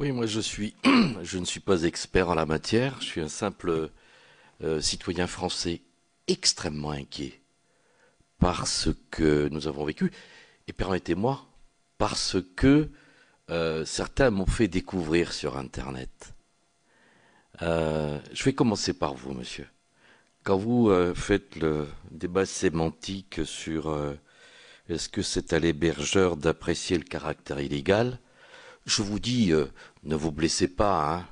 Oui, moi je ne suis pas expert en la matière. Je suis un simple citoyen français extrêmement inquiet par ce que nous avons vécu. Et permettez-moi, parce que certains m'ont fait découvrir sur Internet. Je vais commencer par vous, monsieur. Quand vous faites le débat sémantique sur est-ce que c'est à l'hébergeur d'apprécier le caractère illégal, je vous dis, ne vous blessez pas, hein.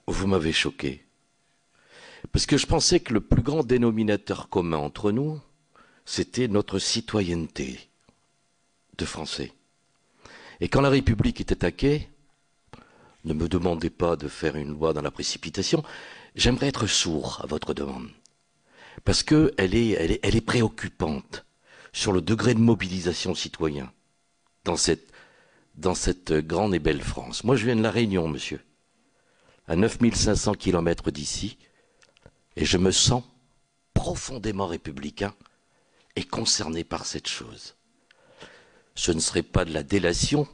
Vous m'avez choqué. Parce que je pensais que le plus grand dénominateur commun entre nous, c'était notre citoyenneté de Français. Et quand la République est attaquée, ne me demandez pas de faire une loi dans la précipitation, j'aimerais être sourd à votre demande. Parce qu'elle est préoccupante sur le degré de mobilisation citoyen dans cette grande et belle France. Moi, je viens de La Réunion, monsieur, à 9500 kilomètres d'ici, et je me sens profondément républicain et concerné par cette chose. Ce ne serait pas de la délation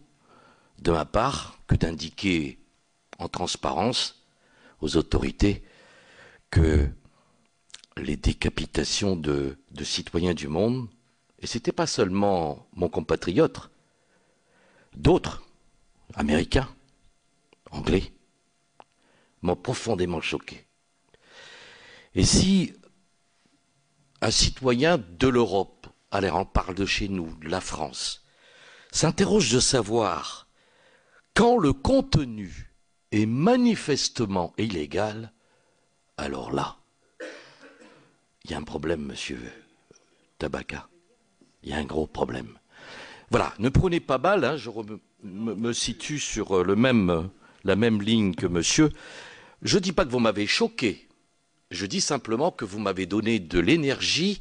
de ma part que d'indiquer en transparence aux autorités que les décapitations de citoyens du monde, et ce n'était pas seulement mon compatriote, d'autres, américains, anglais, m'ont profondément choqué. Et si un citoyen de l'Europe, allez, on parle de chez nous, de la France, s'interroge de savoir quand le contenu est manifestement illégal, alors là, il y a un problème, monsieur Tabaka. Il y a un gros problème. Voilà, ne prenez pas mal, hein, je me situe sur la même ligne que monsieur. Je ne dis pas que vous m'avez choqué, je dis simplement que vous m'avez donné de l'énergie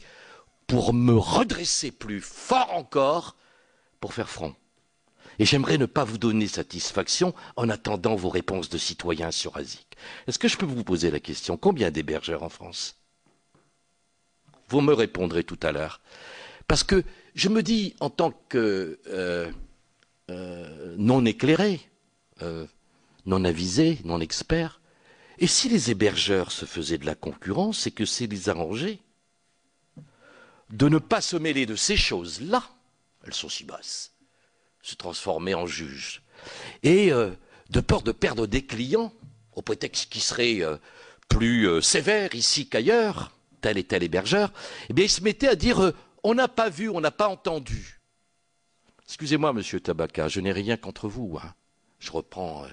pour me redresser plus fort encore pour faire front. Et j'aimerais ne pas vous donner satisfaction en attendant vos réponses de citoyens sur ASIC. Est-ce que je peux vous poser la question, combien d'hébergeurs en France? Vous me répondrez tout à l'heure. Parce que je me dis, en tant que non éclairé, non avisé, non expert, et si les hébergeurs se faisaient de la concurrence et que c'est les arranger de ne pas se mêler de ces choses-là, elles sont si basses, se transformer en juge, et de peur de perdre des clients, au prétexte qu'ils seraient plus sévères ici qu'ailleurs, tel et tel hébergeur, eh bien ils se mettaient à dire on n'a pas vu, on n'a pas entendu. Excusez-moi, monsieur Tabaka, je n'ai rien contre vous, hein. Je reprends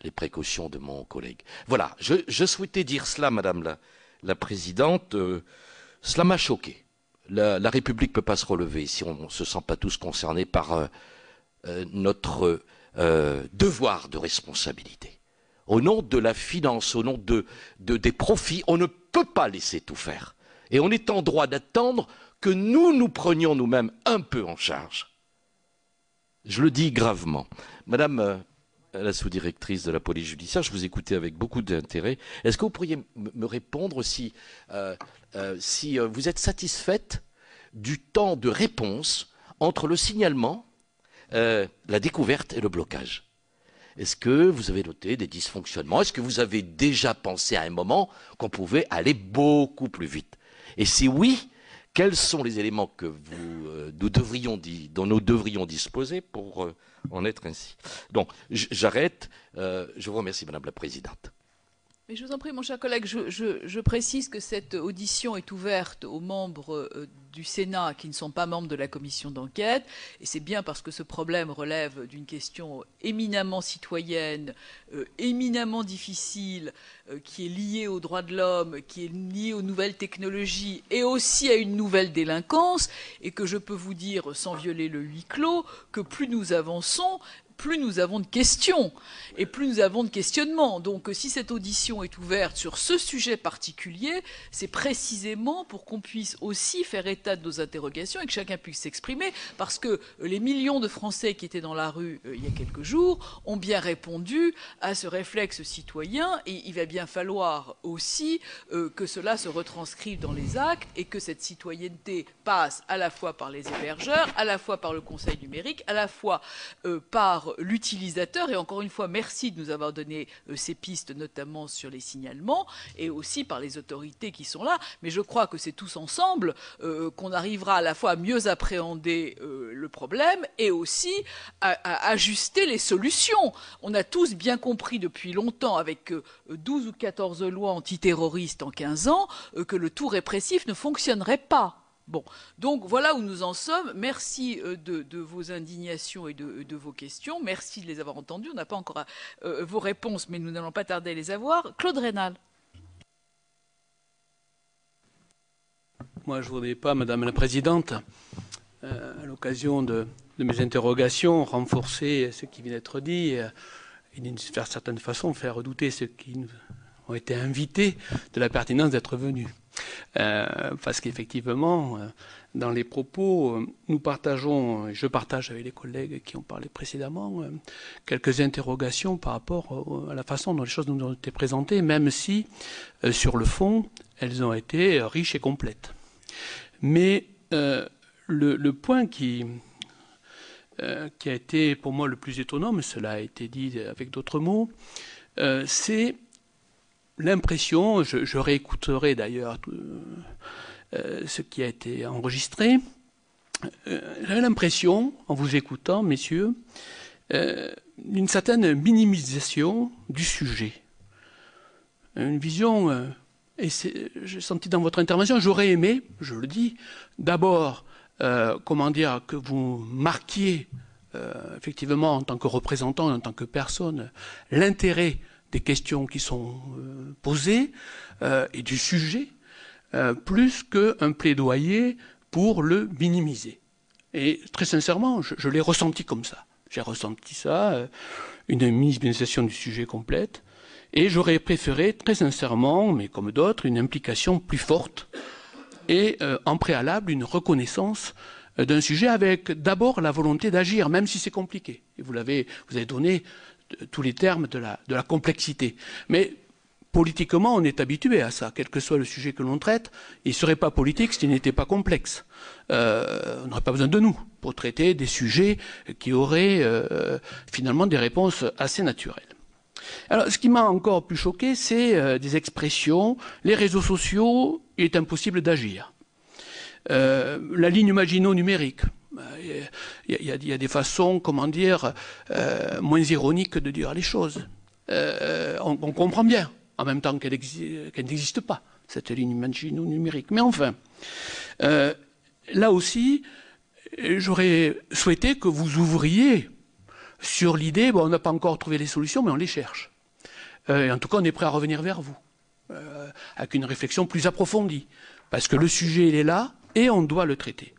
les précautions de mon collègue. Voilà, je souhaitais dire cela, madame la présidente. Cela m'a choqué. La République ne peut pas se relever si on ne se sent pas tous concernés par notre devoir de responsabilité. Au nom de la finance, au nom des profits, on ne peut pas laisser tout faire. Et on est en droit d'attendre que nous prenions nous-mêmes un peu en charge. Je le dis gravement. Madame la sous-directrice de la police judiciaire, je vous écoutais avec beaucoup d'intérêt. Est-ce que vous pourriez me répondre si vous êtes satisfaite du temps de réponse entre le signalement, la découverte et le blocage? Est-ce que vous avez noté des dysfonctionnements? Est-ce que vous avez déjà pensé à un moment qu'on pouvait aller beaucoup plus vite? Et si oui, quels sont les éléments que dont nous devrions disposer pour en être ainsi? Donc, j'arrête. Je vous remercie, Madame la Présidente. Mais je vous en prie, mon cher collègue, je précise que cette audition est ouverte aux membres du Sénat qui ne sont pas membres de la commission d'enquête, et c'est bien parce que ce problème relève d'une question éminemment citoyenne, éminemment difficile, qui est liée aux droits de l'homme, qui est liée aux nouvelles technologies et aussi à une nouvelle délinquance, et que je peux vous dire, sans violer le huis clos, que plus nous avançons, plus nous avons de questions et plus nous avons de questionnements. Donc si cette audition est ouverte sur ce sujet particulier, c'est précisément pour qu'on puisse aussi faire état de nos interrogations et que chacun puisse s'exprimer, parce que les millions de Français qui étaient dans la rue il y a quelques jours ont bien répondu à ce réflexe citoyen, et il va bien falloir aussi que cela se retranscrive dans les actes et que cette citoyenneté passe à la fois par les hébergeurs, à la fois par le conseil numérique, à la fois par par l'utilisateur. Et encore une fois, merci de nous avoir donné ces pistes, notamment sur les signalements, et aussi par les autorités qui sont là. Mais je crois que c'est tous ensemble qu'on arrivera à la fois à mieux appréhender le problème et aussi à ajuster les solutions. On a tous bien compris depuis longtemps, avec 12 ou 14 lois antiterroristes en 15 ans, que le tout répressif ne fonctionnerait pas. Bon, donc voilà où nous en sommes. Merci de vos indignations et de vos questions. Merci de les avoir entendues. On n'a pas encore vos réponses, mais nous n'allons pas tarder à les avoir. Claude Raynal. Moi, je ne voudrais pas, Madame la Présidente, à l'occasion de mes interrogations, renforcer ce qui vient d'être dit et d'une certaine façon faire douter ceux qui ont été invités de la pertinence d'être venus. Parce qu'effectivement, dans les propos, nous partageons, je partage avec les collègues qui ont parlé précédemment, quelques interrogations par rapport à la façon dont les choses nous ont été présentées, même si, sur le fond, elles ont été riches et complètes. Mais le point qui a été pour moi le plus étonnant, mais cela a été dit avec d'autres mots, c'est l'impression, je réécouterai d'ailleurs ce qui a été enregistré, j'ai l'impression, en vous écoutant, messieurs, d'une certaine minimisation du sujet. Une vision, et j'ai senti dans votre intervention, j'aurais aimé, je le dis, d'abord, comment dire, que vous marquiez, effectivement, en tant que représentant, en tant que personne, l'intérêt des questions qui sont posées et du sujet, plus qu'un plaidoyer pour le minimiser. Et très sincèrement, je l'ai ressenti comme ça. J'ai ressenti ça, une minimisation du sujet complète, et j'aurais préféré, très sincèrement, mais comme d'autres, une implication plus forte et en préalable une reconnaissance d'un sujet avec d'abord la volonté d'agir, même si c'est compliqué. Et vous avez donné tous les termes de la complexité. Mais politiquement, on est habitué à ça, quel que soit le sujet que l'on traite. Il ne serait pas politique s'il n'était pas complexe. On n'aurait pas besoin de nous pour traiter des sujets qui auraient finalement des réponses assez naturelles. Alors, ce qui m'a encore plus choqué, c'est des expressions. Les réseaux sociaux, il est impossible d'agir. La ligne Maginot numérique. Il y a des façons, comment dire, moins ironiques de dire les choses. On comprend bien, en même temps qu'elle n'existe pas, cette ligne Maginot numérique. Mais enfin, là aussi, j'aurais souhaité que vous ouvriez sur l'idée, bon, on n'a pas encore trouvé les solutions, mais on les cherche. Et en tout cas, on est prêt à revenir vers vous, avec une réflexion plus approfondie, parce que le sujet, il est là, et on doit le traiter.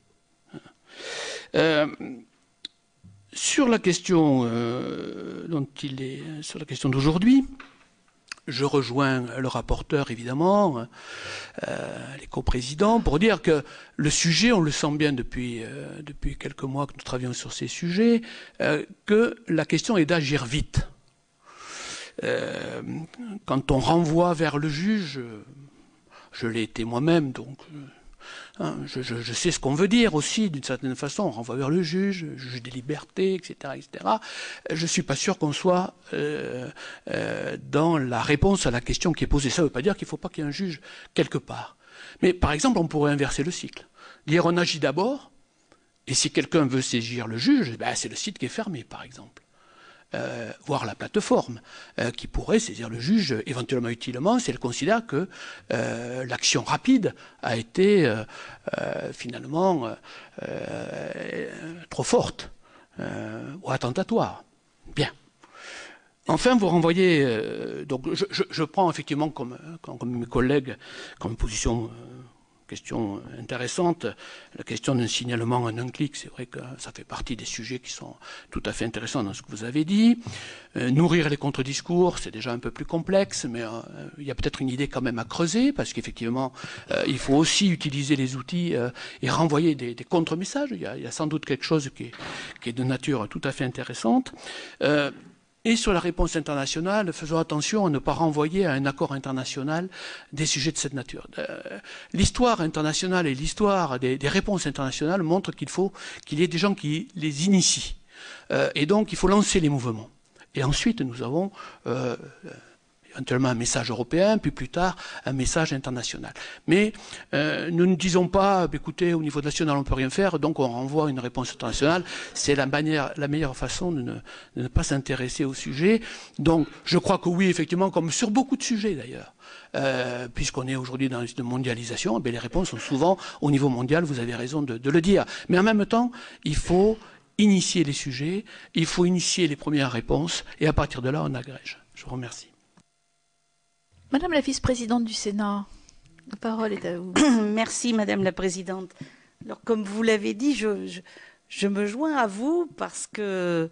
Sur la question sur la question d'aujourd'hui, je rejoins le rapporteur évidemment, les coprésidents, pour dire que le sujet, on le sent bien depuis quelques mois que nous travaillons sur ces sujets, que la question est d'agir vite. Quand on renvoie vers le juge, je l'ai été moi-même, donc je sais ce qu'on veut dire aussi, d'une certaine façon, on renvoie vers le juge des libertés, etc., etc. Je ne suis pas sûr qu'on soit dans la réponse à la question qui est posée. Ça ne veut pas dire qu'il ne faut pas qu'il y ait un juge quelque part. Mais par exemple, on pourrait inverser le cycle. Dire on agit d'abord, et si quelqu'un veut saisir le juge, ben, c'est le site qui est fermé, par exemple. Voire la plateforme, qui pourrait saisir le juge éventuellement utilement si elle considère que l'action rapide a été finalement trop forte ou attentatoire. Bien. Enfin, vous renvoyez, donc je prends effectivement comme mes collègues, comme position question intéressante, la question d'un signalement en un clic, c'est vrai que ça fait partie des sujets qui sont tout à fait intéressants dans ce que vous avez dit. Nourrir les contre-discours, c'est déjà un peu plus complexe, mais il y a peut-être une idée quand même à creuser, parce qu'effectivement, il faut aussi utiliser les outils et renvoyer des contre-messages. Il y a sans doute quelque chose qui est de nature tout à fait intéressante. Et sur la réponse internationale, faisons attention à ne pas renvoyer à un accord international des sujets de cette nature. L'histoire internationale et l'histoire des réponses internationales montrent qu'il faut qu'il y ait des gens qui les initient. Et donc, il faut lancer les mouvements. Et ensuite, nous avons éventuellement un message européen, puis plus tard, un message international. Mais nous ne disons pas, écoutez, au niveau national, on ne peut rien faire, donc on renvoie une réponse internationale. C'est la meilleure façon de ne pas s'intéresser au sujet. Donc, je crois que oui, effectivement, comme sur beaucoup de sujets d'ailleurs, puisqu'on est aujourd'hui dans une mondialisation, les réponses sont souvent au niveau mondial, vous avez raison de le dire. Mais en même temps, il faut initier les sujets, il faut initier les premières réponses, et à partir de là, on agrège. Je vous remercie. Madame la vice-présidente du Sénat, la parole est à vous. Merci, Madame la Présidente. Alors, comme vous l'avez dit, je me joins à vous parce que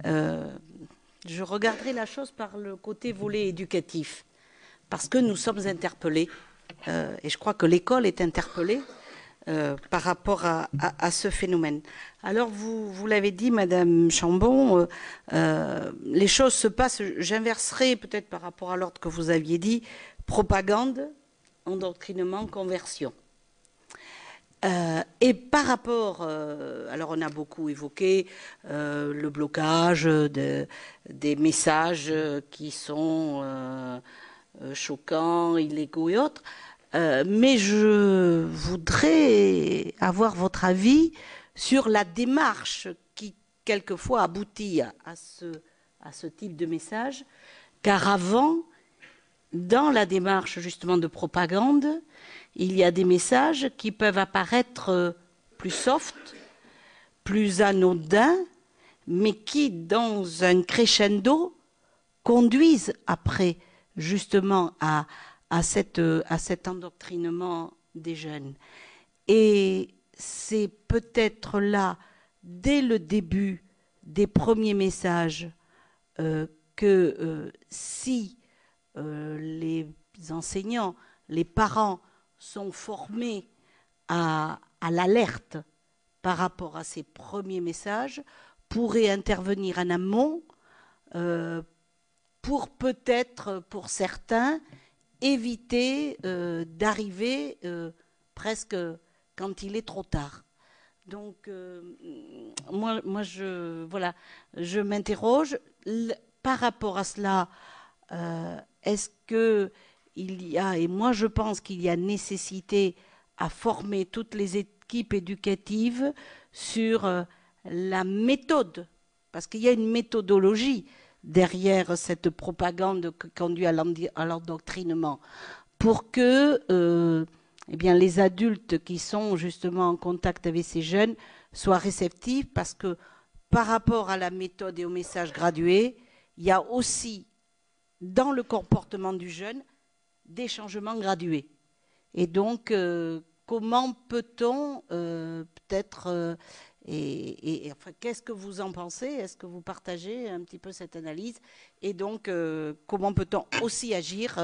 je regarderai la chose par le côté volet éducatif. Parce que nous sommes interpellés, et je crois que l'école est interpellée par rapport à ce phénomène. Alors, vous l'avez dit, Madame Chambon, les choses se passent, j'inverserai peut-être par rapport à l'ordre que vous aviez dit, propagande, endoctrinement, conversion. Et par rapport, alors on a beaucoup évoqué le blocage des messages qui sont choquants, illégaux et autres. Mais je voudrais avoir votre avis sur la démarche qui, quelquefois, aboutit à ce type de message. Car avant, dans la démarche, justement, de propagande, il y a des messages qui peuvent apparaître plus soft, plus anodins, mais qui, dans un crescendo, conduisent après, justement, à cet endoctrinement des jeunes. Et c'est peut-être là, dès le début des premiers messages, que si les enseignants, les parents sont formés à l'alerte par rapport à ces premiers messages, pourraient intervenir en amont pour peut-être, pour certains, éviter d'arriver presque quand il est trop tard. Donc, moi je m'interroge. Par rapport à cela, est-ce qu'il y a, et moi je pense qu'il y a nécessité à former toutes les équipes éducatives sur la méthode, parce qu'il y a une méthodologie derrière cette propagande qui conduit à l'endoctrinement, pour que eh bien, les adultes qui sont justement en contact avec ces jeunes soient réceptifs, parce que par rapport à la méthode et au message gradué, il y a aussi dans le comportement du jeune des changements gradués. Et donc, comment peut-on peut-être... enfin, qu'est-ce que vous en pensez? Est-ce que vous partagez un petit peu cette analyse? Et donc, comment peut-on aussi agir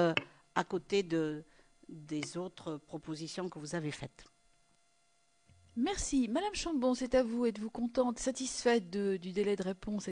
à côté des autres propositions que vous avez faites? Merci. Madame Chambon, c'est à vous. Êtes-vous contente, satisfaite du délai de réponse?